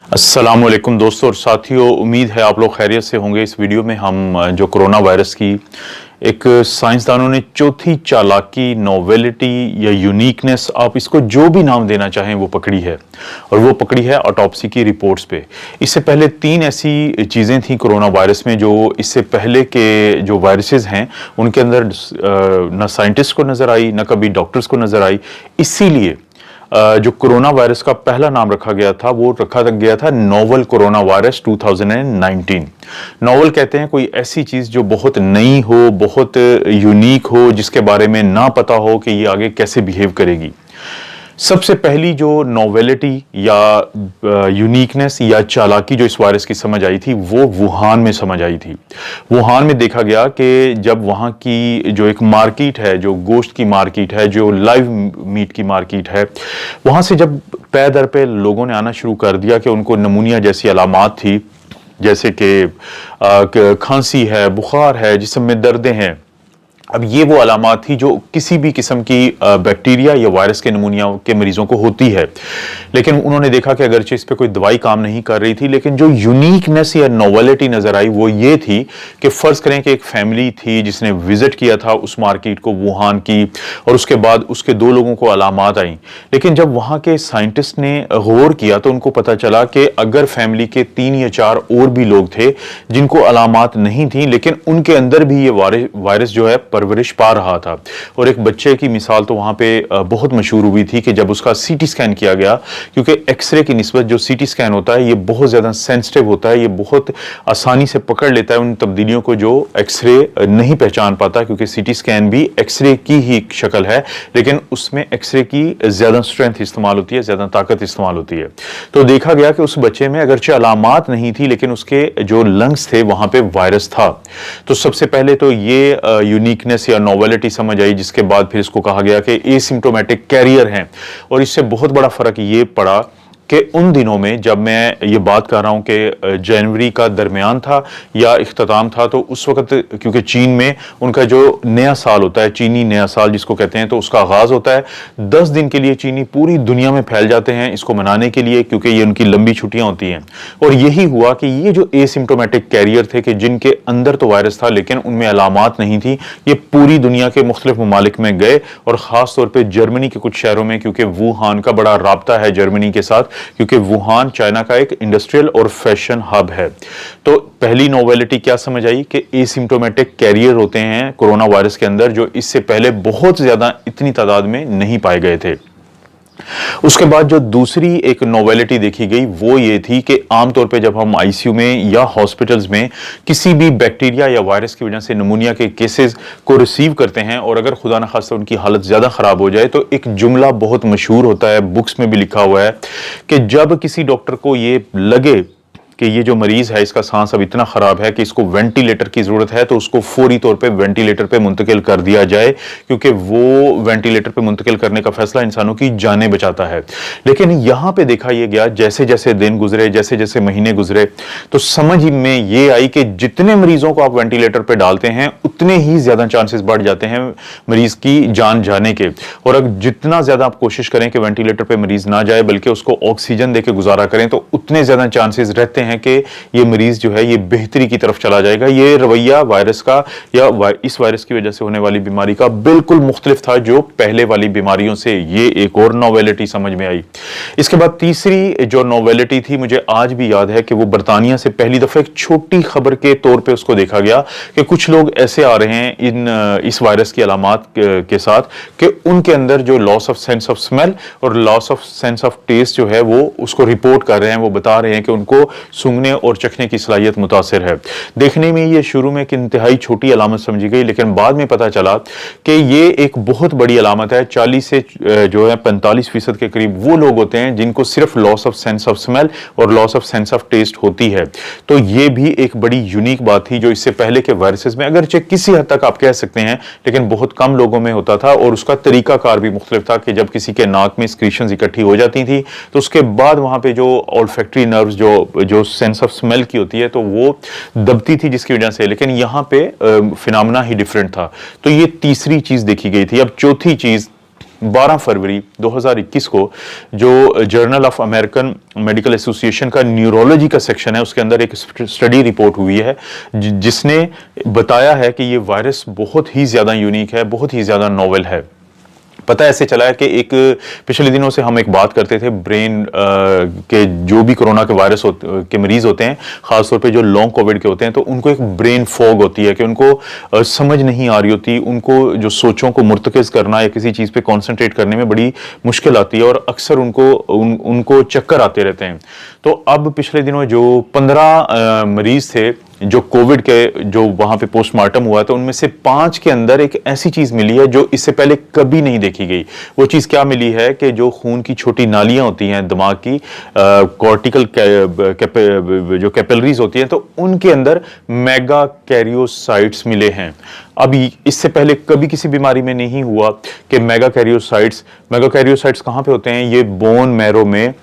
अस्सलामुअलैकुम दोस्तों और साथियों, उम्मीद है आप लोग खैरियत से होंगे। इस वीडियो में हम जो कोरोना वायरस की एक साइंसदानों ने चौथी चालाकी, नोवेलिटी या यूनिकनेस, आप इसको जो भी नाम देना चाहें, वो पकड़ी है। और वो पकड़ी है ऑटोप्सी की रिपोर्ट्स पे। इससे पहले 3 ऐसी चीज़ें थी कोरोना वायरस में जो इससे पहले के जो वायरसेस हैं उनके अंदर ना साइंटिस्ट को नज़र आई, ना कभी डॉक्टर्स को नज़र आई। इसीलिए जो कोरोना वायरस का पहला नाम रखा गया था वो रखा गया था नोवल कोरोना वायरस 2019। नोवल कहते हैं कोई ऐसी चीज जो बहुत नई हो, बहुत यूनिक हो, जिसके बारे में ना पता हो कि ये आगे कैसे बिहेव करेगी। सबसे पहली जो नोवेलिटी या यूनिकनेस या चालाकी जो इस वायरस की समझ आई थी वो वुहान में समझ आई थी। वुहान में देखा गया कि जब वहाँ की जो एक मार्केट है, जो गोश्त की मार्केट है, जो लाइव मीट की मार्केट है, वहाँ से जब पै दर पे लोगों ने आना शुरू कर दिया कि उनको नमूनिया जैसी अलामात थी, जैसे कि खांसी है, बुखार है, जिस्म में दर्दें हैं। अब ये वो अलामात थी जो किसी भी किस्म की बैक्टीरिया या वायरस के नमूनिया के मरीजों को होती है। लेकिन उन्होंने देखा कि अगरचे इस पे कोई दवाई काम नहीं कर रही थी, लेकिन जो यूनिकनेस या नोवेलिटी नजर आई वो ये थी कि फर्ज करें कि एक फैमिली थी जिसने विजिट किया था उस मार्केट को, वुहान की, और उसके बाद उसके 2 लोगों को अलामात आई। लेकिन जब वहां के साइंटिस्ट ने गौर किया तो उनको पता चला कि अगर फैमिली के 3 या 4 और भी लोग थे जिनको अलामात नहीं थी, लेकिन उनके अंदर भी ये वायरस जो है परवरिश पा रहा था। और एक बच्चे की मिसाल तो वहां पे बहुत मशहूर हुई थी कि जब उसका सीटी स्कैन किया गया, क्योंकि एक्सरे की निस्बत जो सीटी स्कैन होता है ये बहुत ज्यादा सेंसिटिव होता है, ये बहुत आसानी से पकड़ लेता है उन तब्दीलियों को जो एक्सरे नहीं पहचान पाता, क्योंकि सीटी स्कैन भी एक्सरे की ही शक्ल है, लेकिन उसमें एक्सरे की ज्यादा स्ट्रेंथ इस्तेमाल होती है, ज्यादा ताकत इस्तेमाल होती है। तो देखा गया कि उस बच्चे में अगरचे अलामात नहीं थी, लेकिन उसके जो लंग्स थे वहां पे वायरस था। तो सबसे पहले तो ये यूनिकनेस या नोवेलिटी समझ आई, जिसके बाद फिर इसको कहा गया कि एसिम्प्टोमेटिक कैरियर हैं। और इससे बहुत बड़ा फर्क ये पड़ा कि उन दिनों में, जब मैं ये बात कर रहा हूं कि जनवरी का दरमियान था या इख्तिताम था, तो उस वक्त क्योंकि चीन में उनका जो नया साल होता है, चीनी नया साल जिसको कहते हैं, तो उसका आगाज होता है। 10 दिन के लिए चीनी पूरी दुनिया में फैल जाते हैं इसको मनाने के लिए, क्योंकि ये उनकी लंबी छुट्टियां होती हैं। और यही हुआ कि ये जो एसिम्प्टोमेटिक कैरियर थे, कि जिनके अंदर तो वायरस था लेकिन उनमें अलामात नहीं थी, ये पूरी दुनिया के मुख्तलिफ ममालिक में गए, और खास तौर पर जर्मनी के कुछ शहरों में, क्योंकि वुहान का बड़ा राब्ता है जर्मनी के साथ, क्योंकि वुहान चाइना का एक इंडस्ट्रियल और फैशन हब है। तो पहली नोवेलिटी क्या समझ आई कि एसिम्प्टोमेटिक कैरियर होते हैं कोरोना वायरस के अंदर, जो इससे पहले बहुत ज्यादा इतनी तादाद में नहीं पाए गए थे। उसके बाद जो दूसरी एक नोवेलिटी देखी गई वो ये थी कि आमतौर पे जब हम आईसीयू में या हॉस्पिटल्स में किसी भी बैक्टीरिया या वायरस की वजह से नमूनिया के केसेस को रिसीव करते हैं, और अगर खुदा न खास्ता उनकी हालत ज्यादा खराब हो जाए, तो एक जुमला बहुत मशहूर होता है, बुक्स में भी लिखा हुआ है, कि जब किसी डॉक्टर को ये लगे कि ये जो मरीज है इसका सांस अब इतना खराब है कि इसको वेंटिलेटर की जरूरत है, तो उसको फौरी तौर पे वेंटिलेटर पे मुंतकिल कर दिया जाए, क्योंकि वो वेंटिलेटर पे मुंतकिल करने का फैसला इंसानों की जानें बचाता है। लेकिन यहां पे देखा यह गया, जैसे जैसे दिन गुजरे, जैसे जैसे महीने गुजरे, तो समझ में ये आई कि जितने मरीजों को आप वेंटिलेटर पे डालते हैं उतने ही ज्यादा चांसेस बढ़ जाते हैं मरीज की जान जाने के। और अब जितना ज्यादा आप कोशिश करें कि वेंटिलेटर पे मरीज ना जाए, बल्कि उसको ऑक्सीजन देके गुजारा करें, तो उतने ज्यादा चांसेस रहते हैं कि ये मरीज जो है ये बेहतरी की तरफ चला जाएगा। ये रवैया वायरस का या इस वायरस की वजह से होने वाली बीमारी का बिल्कुल मुख्तलिफ था जो पहले वाली बीमारियों से। ये एक और नोवेलिटी समझ में आई। इसके बाद तीसरी जो नोवेलिटी थी, मुझे आज भी याद है कि वो बरतानिया से पहली दफा एक छोटी खबर के तौर पे उसको देखा गया कि कुछ लोग ऐसे आ रहे हैं इस वायरस की अलामात के साथ कि उनके अंदर जो loss of sense of smell और loss of sense of taste जो है वो उसको रिपोर्ट कर रहे हैं। वो बता रहे हैं कि उनको सूंघने और चखने की सलाहियत मुतासिर है। देखने में ये शुरू में एक इंतहाई छोटी अलामत समझी गई, लेकिन बाद में पता चला कि ये एक बहुत बड़ी अलामत है। 40 से जो है 45% के करीब वो लोग होते हैं जिनको सिर्फ loss of sense of smell और loss of sense of taste होती है। तो ये भी एक बड़ी यूनिक बात थी जो इससे पहले के वायरसेस में अगरचे किसी हद तक आप कह सकते हैं, लेकिन बहुत कम लोगों में होता था, और उसका तरीकाकार भी मुख्तलिफ था कि जब किसी के नाक में स्क्रीशंस इकट्ठी हो जाती थी तो उसके बाद वहां पे जो ऑल्फैक्टरी नर्व्स जो सेंस ऑफ स्मेल की होती है तो वो दबती थी, जिसकी वजह से, लेकिन यहां पे फिनोमेना ही डिफरेंट था। तो ये तीसरी चीज देखी गई थी। अब चौथी चीज 12 फरवरी 2021 को जो journal of American medical association का न्यूरोलॉजी का सेक्शन है, उसके अंदर एक स्टडी रिपोर्ट हुई है जिसने बताया है कि ये वायरस बहुत ही ज़्यादा यूनिक है, बहुत ही ज़्यादा नोवेल है। पता ऐसे चला है कि एक पिछले दिनों से हम एक बात करते थे ब्रेन के जो भी कोरोना के वायरस के मरीज होते हैं, खासतौर पे जो लॉन्ग कोविड के होते हैं, तो उनको एक ब्रेन फॉग होती है कि उनको समझ नहीं आ रही होती, उनको जो सोचों को मुर्तकिज करना या किसी चीज़ पे कंसंट्रेट करने में बड़ी मुश्किल आती है और अक्सर उनको चक्कर आते रहते हैं। तो अब पिछले दिनों जो 15 मरीज थे जो कोविड के जो वहां पे पोस्टमार्टम हुआ, तो उनमें से 5 के अंदर एक ऐसी चीज मिली है जो इससे पहले कभी नहीं देखी गई। वो चीज क्या मिली है कि जो खून की छोटी नालियां होती हैं दिमाग की, कॉर्टिकल जो कैपिलरीज होती हैं, तो उनके अंदर मेगा कैरियोसाइट्स मिले हैं। अभी इससे पहले कभी किसी बीमारी में नहीं हुआ कि मेगा कैरियोसाइट्स कहां पे होते हैं? ये बोन मैरो में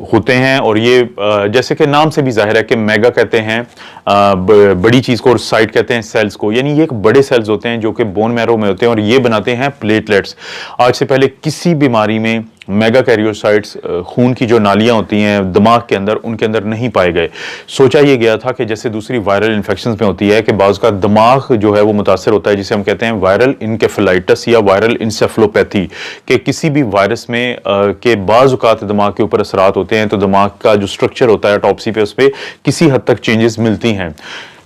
होते हैं। और ये जैसे कि नाम से भी जाहिर है कि मेगा कहते हैं बड़ी चीज को और साइट कहते हैं सेल्स को, यानी ये एक बड़े सेल्स होते हैं जो कि बोन मैरो में होते हैं और ये बनाते हैं प्लेटलेट्स। आज से पहले किसी बीमारी में मेगा कैरियोसाइट्स खून की जो नालियां होती हैं दिमाग के अंदर, उनके अंदर नहीं पाए गए। सोचा यह गया था कि जैसे दूसरी वायरल इन्फेक्शंस में होती है कि बाज़ का दिमाग जो है वो मुतासर होता है, जिसे हम कहते हैं वायरल इनकेफेलाइटिस या वायरल इंसेफलोपैथी, कि किसी भी वायरस में के बाज़ औक़ात दिमाग के ऊपर असरात होते हैं तो दिमाग का जो स्ट्रक्चर होता है ऑटोप्सी पे उस पर किसी हद तक चेंजेस मिलती हैं।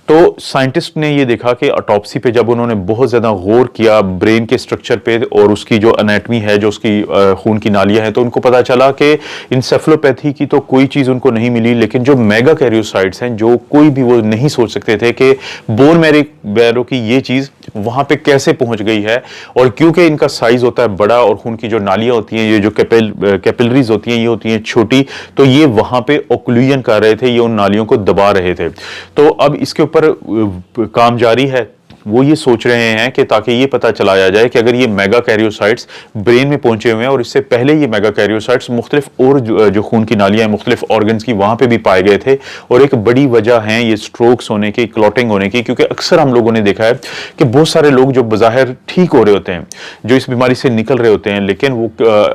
तो साइंटिस्ट ने ये देखा कि ऑटोप्सी पे जब उन्होंने बहुत ज़्यादा गौर किया ब्रेन के स्ट्रक्चर पे और उसकी जो एनाटमी है, जो उसकी खून की नालियां हैं, तो उनको पता चला कि इंसेफलोपैथी की तो कोई चीज़ उनको नहीं मिली, लेकिन जो मेगा कैरियोसाइट्स हैं, जो कोई भी वो नहीं सोच सकते थे कि बोन मैरो की ये चीज़ वहाँ पे कैसे पहुँच गई है। और क्योंकि इनका साइज़ होता है बड़ा और खून की जो नालियाँ होती हैं, ये जो कैपिलरीज होती हैं, ये होती हैं छोटी, तो ये वहाँ पे ओक्लूजन कर रहे थे, ये उन नालियों को दबा रहे थे। तो अब इसके ऊपर काम जारी है। वो ये सोच रहे हैं कि ताकि ये पता चलाया जाए कि अगर ये मेगा कैरियोसाइट्स ब्रेन में पहुंचे हुए हैं और इससे पहले ये मेगा कैरियोसाइट्स मुख्तलिफ और जो खून की नालियां हैं मुख्तलिफ ऑर्गन्स की, वहां पे भी पाए गए थे। और एक बड़ी वजह है ये स्ट्रोक्स होने की, क्लॉटिंग होने की, क्योंकि अक्सर हम लोगों ने देखा है कि बहुत सारे लोग जो बज़ाहिर ठीक हो रहे होते हैं, जो इस बीमारी से निकल रहे होते हैं, लेकिन वो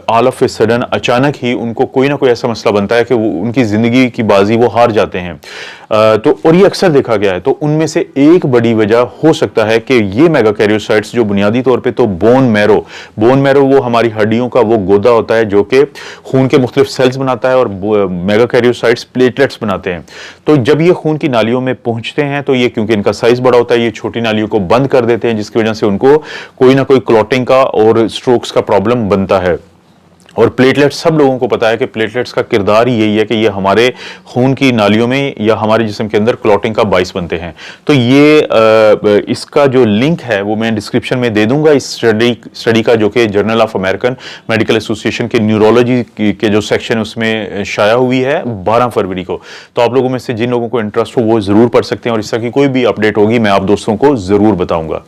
ऑल ऑफ ए सडन अचानक ही उनको कोई ना कोई ऐसा मसला बनता है कि वो उनकी जिंदगी की बाजी वो हार जाते हैं। तो और ये अक्सर देखा गया है। तो उनमें से एक बड़ी वजह हो सकता है कि ये मेगा कैरियोसाइट्स जो बुनियादी तौर पे तो बोन मैरो वो हमारी हड्डियों का वो गोदा होता है जो कि खून के मुख्तलिफ सेल्स बनाता है, और मेगा कैरियोसाइट्स प्लेटलेट्स बनाते हैं। तो जब ये खून की नालियों में पहुंचते हैं तो ये, क्योंकि इनका साइज बड़ा होता है, ये छोटी नालियों को बंद कर देते हैं, जिसकी वजह से उनको कोई ना कोई क्लॉटिंग का और स्ट्रोक्स का प्रॉब्लम बनता है। और प्लेटलेट्स, सब लोगों को पता है कि प्लेटलेट्स का किरदार ही यही है कि ये हमारे खून की नालियों में या हमारे जिस्म के अंदर क्लॉटिंग का बाइस बनते हैं। तो ये इसका जो लिंक है वो मैं डिस्क्रिप्शन में दे दूंगा इस स्टडी का, जो कि journal of American medical association के न्यूरोलॉजी के जो सेक्शन उसमें शाया हुई है 12 फरवरी को। तो आप लोगों में से जिन लोगों को इंटरेस्ट हो वो जरूर पढ़ सकते हैं, और इस तरह की कोई भी अपडेट होगी मैं आप दोस्तों को जरूर बताऊंगा।